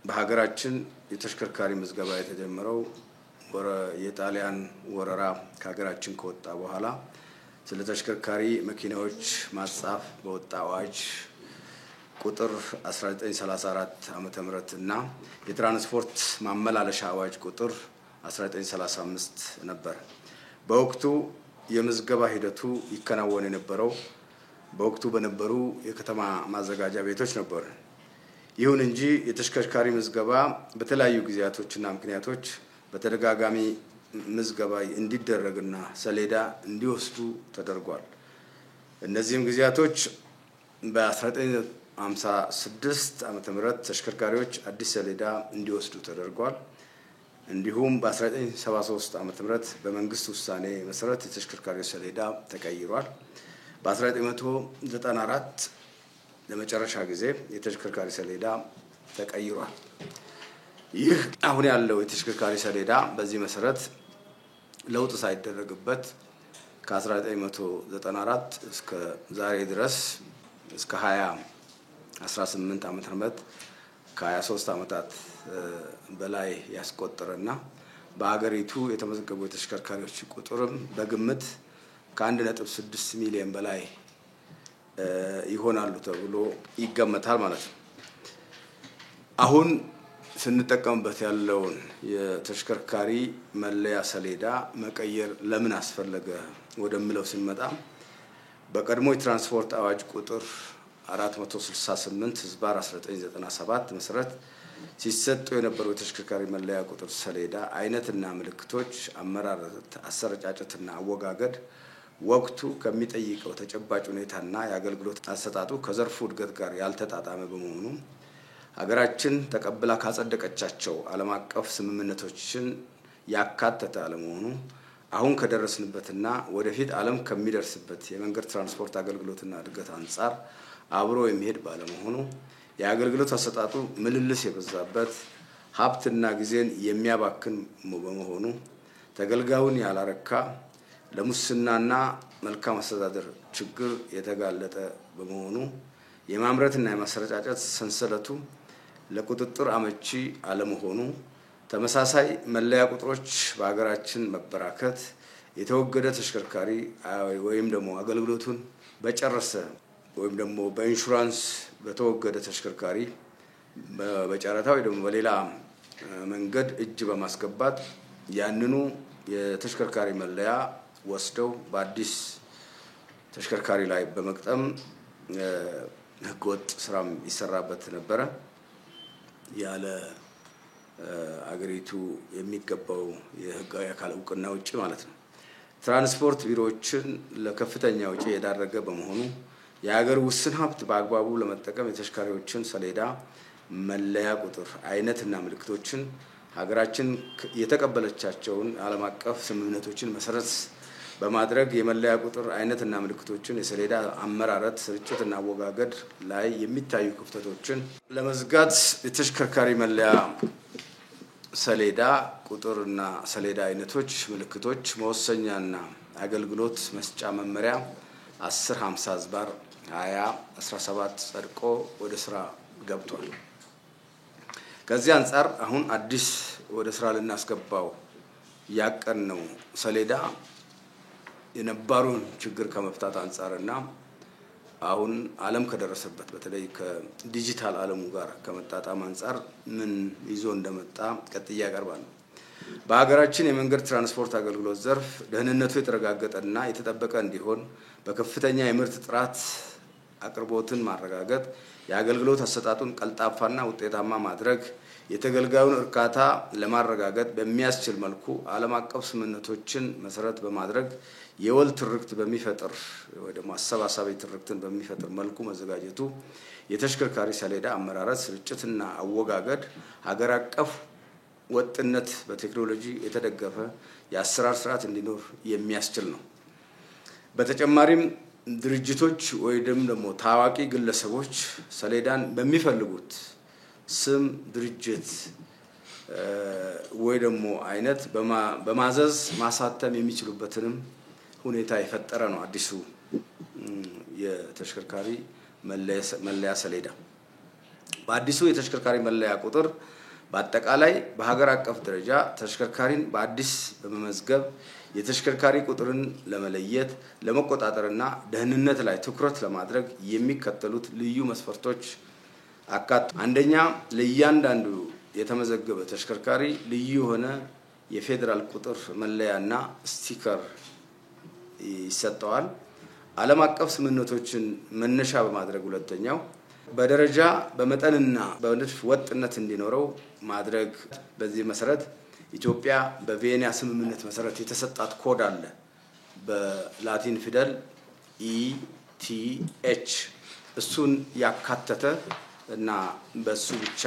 በሀገራችን የተሽከርካሪ ምዝገባ የተጀመረው የጣሊያን ወረራ ከሀገራችን ከወጣ በኋላ ስለ ተሽከርካሪ መኪናዎች ማጻፍ በወጣ አዋጅ ቁጥር 1934 ዓመተ ምህረት እና የትራንስፖርት ማመላለሻ አዋጅ ቁጥር 1935 ነበር። በወቅቱ የምዝገባ ሂደቱ ይከናወን የነበረው በወቅቱ በነበሩ የከተማ ማዘጋጃ ቤቶች ነበር። ይሁን እንጂ የተሽከርካሪ ምዝገባ በተለያዩ ጊዜያቶችና ምክንያቶች በተደጋጋሚ ምዝገባ እንዲደረግና ሰሌዳ እንዲወስዱ ተደርጓል። እነዚህም ጊዜያቶች በ1956 ዓመተ ምህረት ተሽከርካሪዎች አዲስ ሰሌዳ እንዲወስዱ ተደርጓል። እንዲሁም በ1973 ዓመተ ምህረት በመንግስት ውሳኔ መሰረት የተሽከርካሪ ሰሌዳ ተቀይሯል። በ1994 ለመጨረሻ ጊዜ የተሽከርካሪ ሰሌዳ ተቀይሯል። ይህ አሁን ያለው የተሽከርካሪ ሰሌዳ በዚህ መሰረት ለውጥ ሳይደረግበት ከ1994 እስከ ዛሬ ድረስ እስከ 2018 ዓመተ ምህረት ከ23 ዓመታት በላይ ያስቆጠረና በአገሪቱ የተመዘገቡ የተሽከርካሪዎች ቁጥርም በግምት ከ1.6 ሚሊዮን በላይ ይሆናሉ ተብሎ ይገመታል ማለት ነው። አሁን ስንጠቀምበት ያለውን የተሽከርካሪ መለያ ሰሌዳ መቀየር ለምን አስፈለገ ወደሚለው ስንመጣ በቀድሞ የትራንስፖርት አዋጅ ቁጥር 468/1997 መሰረት ሲሰጡ የነበሩ የተሽከርካሪ መለያ ቁጥር ሰሌዳ አይነትና ምልክቶች አመራረት፣ አሰረጫጨትና አወጋገድ ወቅቱ ከሚጠይቀው ተጨባጭ ሁኔታና የአገልግሎት አሰጣጡ ከዘርፉ እድገት ጋር ያልተጣጣመ በመሆኑ ሀገራችን ተቀብላ ካጸደቀቻቸው ዓለም አቀፍ ስምምነቶችን ያካተተ አለመሆኑ አሁን ከደረስንበትና ወደፊት ዓለም ከሚደርስበት የመንገድ ትራንስፖርት አገልግሎትና እድገት አንጻር አብሮ የሚሄድ ባለመሆኑ የአገልግሎት አሰጣጡ ምልልስ የበዛበት ሀብትና ጊዜን የሚያባክን በመሆኑ ተገልጋዩን ያላረካ ለሙስናና መልካም አስተዳደር ችግር የተጋለጠ በመሆኑ የማምረትና የማሰረጫጨት ሰንሰለቱ ለቁጥጥር አመቺ አለመሆኑ ተመሳሳይ መለያ ቁጥሮች በአገራችን መበራከት የተወገደ ተሽከርካሪ ወይም ደግሞ አገልግሎቱን በጨረሰ ወይም ደግሞ በኢንሹራንስ በተወገደ ተሽከርካሪ በጨረታ ወይ ደግሞ በሌላ መንገድ እጅ በማስገባት ያንኑ የተሽከርካሪ መለያ ወስደው በአዲስ ተሽከርካሪ ላይ በመቅጠም ህገወጥ ስራም ይሰራበት ነበረ ያለ አገሪቱ የሚገባው የህጋዊ አካል እውቅና ውጪ ማለት ነው። ትራንስፖርት ቢሮዎችን ለከፍተኛ ወጪ የዳረገ በመሆኑ የሀገር ውስን ሀብት በአግባቡ ለመጠቀም የተሽከርካሪዎችን ሰሌዳ መለያ ቁጥር አይነትና ምልክቶችን ሀገራችን የተቀበለቻቸውን ዓለም አቀፍ ስምምነቶችን መሰረት በማድረግ የመለያ ቁጥር አይነትና ምልክቶችን የሰሌዳ አመራረት፣ ስርጭትና አወጋገድ ላይ የሚታዩ ክፍተቶችን ለመዝጋት የተሽከርካሪ መለያ ሰሌዳ ቁጥርና ሰሌዳ አይነቶች፣ ምልክቶች መወሰኛና አገልግሎት መስጫ መመሪያ 1050/2017 ጸድቆ ወደ ስራ ገብቷል። ከዚህ አንፃር አሁን አዲስ ወደ ስራ ልናስገባው ያቀድነው ሰሌዳ የነባሩን ችግር ከመፍታት አንፃርና አሁን ዓለም ከደረሰበት በተለይ ከዲጂታል ዓለሙ ጋር ከመጣጣም አንፃር ምን ይዞ እንደመጣ ቀጥያ ያቀርባል። በሀገራችን የመንገድ ትራንስፖርት አገልግሎት ዘርፍ ደህንነቱ የተረጋገጠና የተጠበቀ እንዲሆን በከፍተኛ የምርት ጥራት አቅርቦትን ማረጋገጥ፣ የአገልግሎት አሰጣጡን ቀልጣፋና ውጤታማ ማድረግ፣ የተገልጋዩን እርካታ ለማረጋገጥ በሚያስችል መልኩ ዓለም አቀፍ ስምምነቶችን መሰረት በማድረግ የወል ትርክት በሚፈጥር ወይ ደግሞ አሰባሳቢ ትርክትን በሚፈጥር መልኩ መዘጋጀቱ የተሽከርካሪ ሰሌዳ አመራረት፣ ስርጭትና አወጋገድ ሀገር አቀፍ ወጥነት በቴክኖሎጂ የተደገፈ የአሰራር ስርዓት እንዲኖር የሚያስችል ነው። በተጨማሪም ድርጅቶች ወይ ደግሞ ታዋቂ ግለሰቦች ሰሌዳን በሚፈልጉት ስም ድርጅት ወይ ደግሞ አይነት በማዘዝ ማሳተም የሚችሉበትንም ሁኔታ የፈጠረ ነው አዲሱ የተሽከርካሪ መለያ ሰሌዳ። በአዲሱ የተሽከርካሪ መለያ ቁጥር በአጠቃላይ በሀገር አቀፍ ደረጃ ተሽከርካሪን በአዲስ በመመዝገብ የተሽከርካሪ ቁጥርን ለመለየት ለመቆጣጠርና ደህንነት ላይ ትኩረት ለማድረግ የሚከተሉት ልዩ መስፈርቶች አካቶ አንደኛ ለእያንዳንዱ የተመዘገበ ተሽከርካሪ ልዩ የሆነ የፌደራል ቁጥር መለያና ስቲከር ይሰጠዋል። ዓለም አቀፍ ስምምነቶችን መነሻ በማድረግ ሁለተኛው በደረጃ በመጠንና በንድፍ ወጥነት እንዲኖረው ማድረግ። በዚህ መሰረት ኢትዮጵያ በቪየና ስምምነት መሰረት የተሰጣት ኮድ አለ በላቲን ፊደል ETH እሱን ያካተተ እና በሱ ብቻ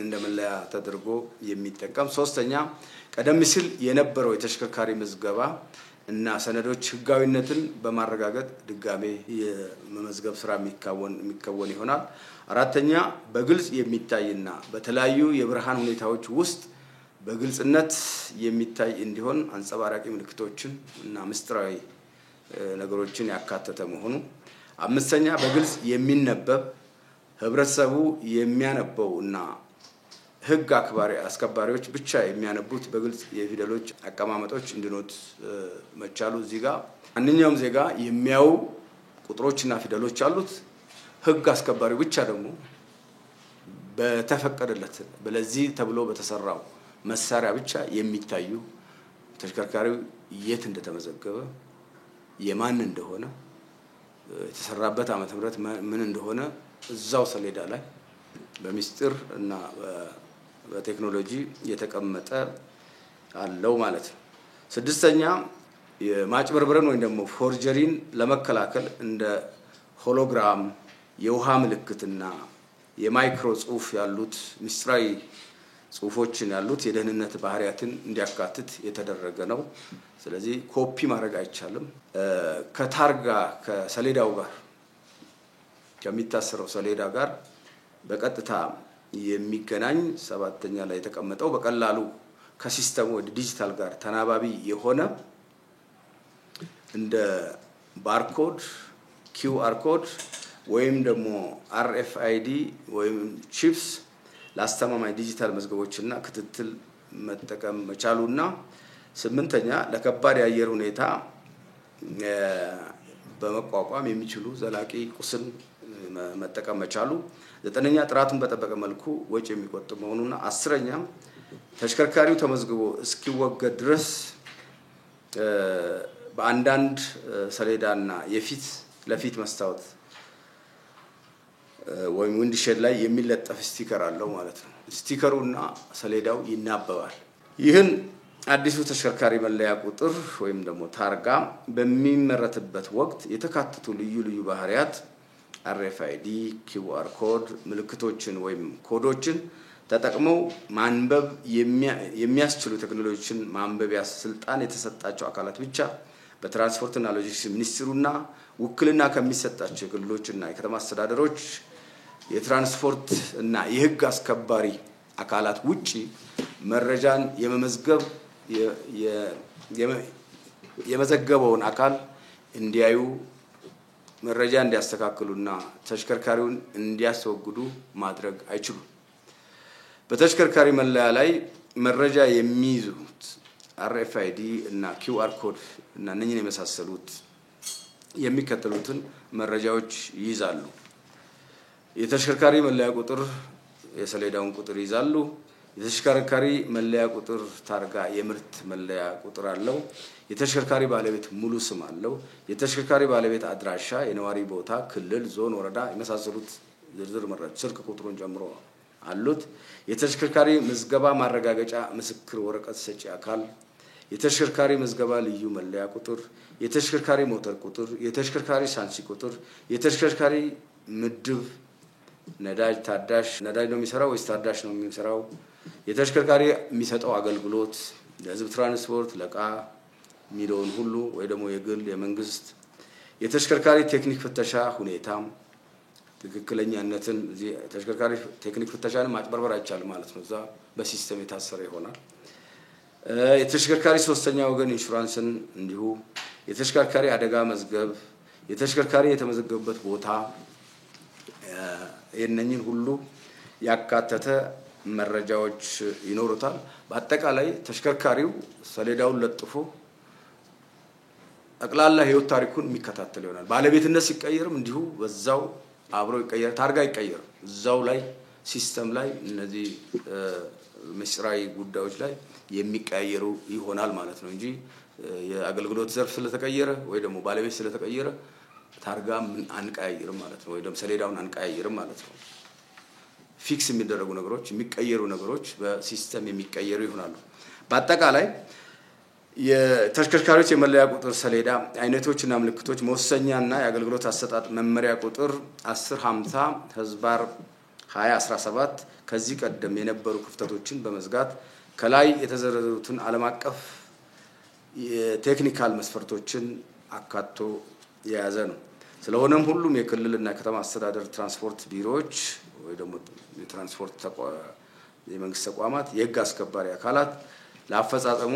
እንደመለያ ተደርጎ የሚጠቀም። ሶስተኛ ቀደም ሲል የነበረው የተሽከርካሪ ምዝገባ እና ሰነዶች ህጋዊነትን በማረጋገጥ ድጋሜ የመመዝገብ ስራ የሚከወን ይሆናል። አራተኛ በግልጽ የሚታይና በተለያዩ የብርሃን ሁኔታዎች ውስጥ በግልጽነት የሚታይ እንዲሆን አንጸባራቂ ምልክቶችን እና ምስጢራዊ ነገሮችን ያካተተ መሆኑ። አምስተኛ በግልጽ የሚነበብ ህብረተሰቡ የሚያነበው እና ህግ አስከባሪዎች ብቻ የሚያነቡት በግልጽ የፊደሎች አቀማመጦች እንዲኖት መቻሉ። እዚህ ጋር ማንኛውም ዜጋ የሚያዩ ቁጥሮችና ፊደሎች አሉት። ህግ አስከባሪው ብቻ ደግሞ በተፈቀደለት በለዚህ ተብሎ በተሰራው መሳሪያ ብቻ የሚታዩ ተሽከርካሪው የት እንደተመዘገበ የማን እንደሆነ የተሰራበት ዓመተ ምህረት ምን እንደሆነ እዛው ሰሌዳ ላይ በሚስጥር እና በቴክኖሎጂ የተቀመጠ አለው ማለት ነው። ስድስተኛ የማጭበርበርን ወይ ደግሞ ፎርጀሪን ለመከላከል እንደ ሆሎግራም የውሃ ምልክትና የማይክሮ ጽሁፍ ያሉት ምስጢራዊ ጽሁፎችን ያሉት የደህንነት ባህሪያትን እንዲያካትት የተደረገ ነው። ስለዚህ ኮፒ ማድረግ አይቻልም። ከታርጋ ከሰሌዳው ጋር ከሚታሰረው ሰሌዳ ጋር በቀጥታ የሚገናኝ ሰባተኛ ላይ የተቀመጠው በቀላሉ ከሲስተሙ ወደ ዲጂታል ጋር ተናባቢ የሆነ እንደ ባርኮድ QR ኮድ ወይም ደግሞ RFID ወይም ቺፕስ ለአስተማማኝ ዲጂታል መዝገቦችና ክትትል መጠቀም መቻሉና ስምንተኛ ለከባድ የአየር ሁኔታ በመቋቋም የሚችሉ ዘላቂ ቁስን መጠቀም መቻሉ። ዘጠነኛ ጥራቱን በተጠበቀ መልኩ ወጪ የሚቆጥብ መሆኑና አስረኛ ተሽከርካሪው ተመዝግቦ እስኪወገድ ድረስ በአንዳንድ ሰሌዳና የፊት ለፊት መስታወት ወይም ዊንድሼድ ላይ የሚለጠፍ ስቲከር አለው ማለት ነው። ስቲከሩና ሰሌዳው ይናበባል። ይህን አዲሱ ተሽከርካሪ መለያ ቁጥር ወይም ደግሞ ታርጋ በሚመረትበት ወቅት የተካተቱ ልዩ ልዩ ባህሪያት RFID QR ኮድ ምልክቶችን ወይም ኮዶችን ተጠቅመው ማንበብ የሚያስችሉ ቴክኖሎጂዎችን ማንበቢያ ስልጣን የተሰጣቸው አካላት ብቻ በትራንስፖርትና ሎጂስቲክስ ሚኒስትሩና ውክልና ከሚሰጣቸው ክልሎችና የከተማ አስተዳደሮች የትራንስፖርት እና የህግ አስከባሪ አካላት ውጪ መረጃን የመመዝገብ የመዘገበውን አካል እንዲያዩ መረጃ እንዲያስተካክሉና ተሽከርካሪውን እንዲያስወግዱ ማድረግ አይችሉም። በተሽከርካሪ መለያ ላይ መረጃ የሚይዙት RFID እና QR ኮድ እና እነኚህን የመሳሰሉት የሚከተሉትን መረጃዎች ይይዛሉ። የተሽከርካሪ መለያ ቁጥር የሰሌዳውን ቁጥር ይይዛሉ። የተሽከርካሪ መለያ ቁጥር ታርጋ የምርት መለያ ቁጥር አለው። የተሽከርካሪ ባለቤት ሙሉ ስም አለው። የተሽከርካሪ ባለቤት አድራሻ፣ የነዋሪ ቦታ፣ ክልል፣ ዞን፣ ወረዳ የመሳሰሉት ዝርዝር መረጃ ስልክ ቁጥሩን ጨምሮ አሉት። የተሽከርካሪ ምዝገባ ማረጋገጫ ምስክር ወረቀት ሰጪ አካል፣ የተሽከርካሪ ምዝገባ ልዩ መለያ ቁጥር፣ የተሽከርካሪ ሞተር ቁጥር፣ የተሽከርካሪ ሳንሲ ቁጥር፣ የተሽከርካሪ ምድብ ነዳጅ ታዳሽ ነዳጅ ነው የሚሰራው ወይስ ታዳሽ ነው የሚሰራው፣ የተሽከርካሪ የሚሰጠው አገልግሎት ለህዝብ ትራንስፖርት ለቃ ሚሊዮን ሁሉ ወይ ደግሞ የግል የመንግስት፣ የተሽከርካሪ ቴክኒክ ፍተሻ ሁኔታ ትክክለኛነትን እዚህ ተሽከርካሪ ቴክኒክ ፍተሻን ማጭበርበር አይቻልም ማለት ነው። እዛ በሲስተም የታሰረ ይሆናል። የተሽከርካሪ ሶስተኛ ወገን ኢንሹራንስን እንዲሁ፣ የተሽከርካሪ አደጋ መዝገብ፣ የተሽከርካሪ የተመዘገበበት ቦታ የነኝን ሁሉ ያካተተ መረጃዎች ይኖሩታል። በአጠቃላይ ተሽከርካሪው ሰሌዳውን ለጥፎ ጠቅላላ ህይወት ታሪኩን የሚከታተል ይሆናል። ባለቤትነት ሲቀየርም እንዲሁ በዛው አብሮ ይቀየር፣ ታርጋ ይቀየር፣ እዛው ላይ ሲስተም ላይ እነዚህ መስራይ ጉዳዮች ላይ የሚቀየሩ ይሆናል ማለት ነው እንጂ የአገልግሎት ዘርፍ ስለተቀየረ ወይ ደግሞ ባለቤት ስለተቀየረ ታርጋ አንቀያይርም ማለት ነው፣ ወይ ደግሞ ሰሌዳውን አንቀያይርም ማለት ነው። ፊክስ የሚደረጉ ነገሮች የሚቀየሩ ነገሮች በሲስተም የሚቀየሩ ይሆናሉ። በአጠቃላይ የተሽከርካሪዎች የመለያ ቁጥር ሰሌዳ አይነቶችና ምልክቶች መወሰኛና የአገልግሎት አሰጣጥ መመሪያ ቁጥር 1050/2017 ከዚህ ቀደም የነበሩ ክፍተቶችን በመዝጋት ከላይ የተዘረዘሩትን ዓለም አቀፍ የቴክኒካል መስፈርቶችን አካቶ የያዘ ነው። ስለሆነም ሁሉም የክልልና ከተማ አስተዳደር ትራንስፖርት ቢሮዎች ወይ ደግሞ የትራንስፖርት የመንግስት ተቋማት የህግ አስከባሪ አካላት ለአፈጻጸሙ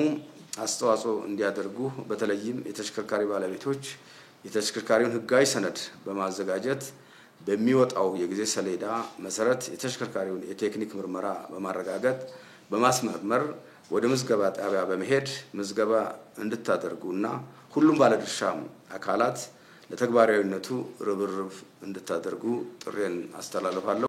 አስተዋጽኦ እንዲያደርጉ በተለይም የተሽከርካሪ ባለቤቶች የተሽከርካሪውን ህጋዊ ሰነድ በማዘጋጀት በሚወጣው የጊዜ ሰሌዳ መሰረት የተሽከርካሪውን የቴክኒክ ምርመራ በማረጋገጥ በማስመርመር ወደ ምዝገባ ጣቢያ በመሄድ ምዝገባ እንድታደርጉና ሁሉም ባለድርሻ አካላት ለተግባራዊነቱ ርብርብ እንድታደርጉ ጥሬን አስተላልፋለሁ።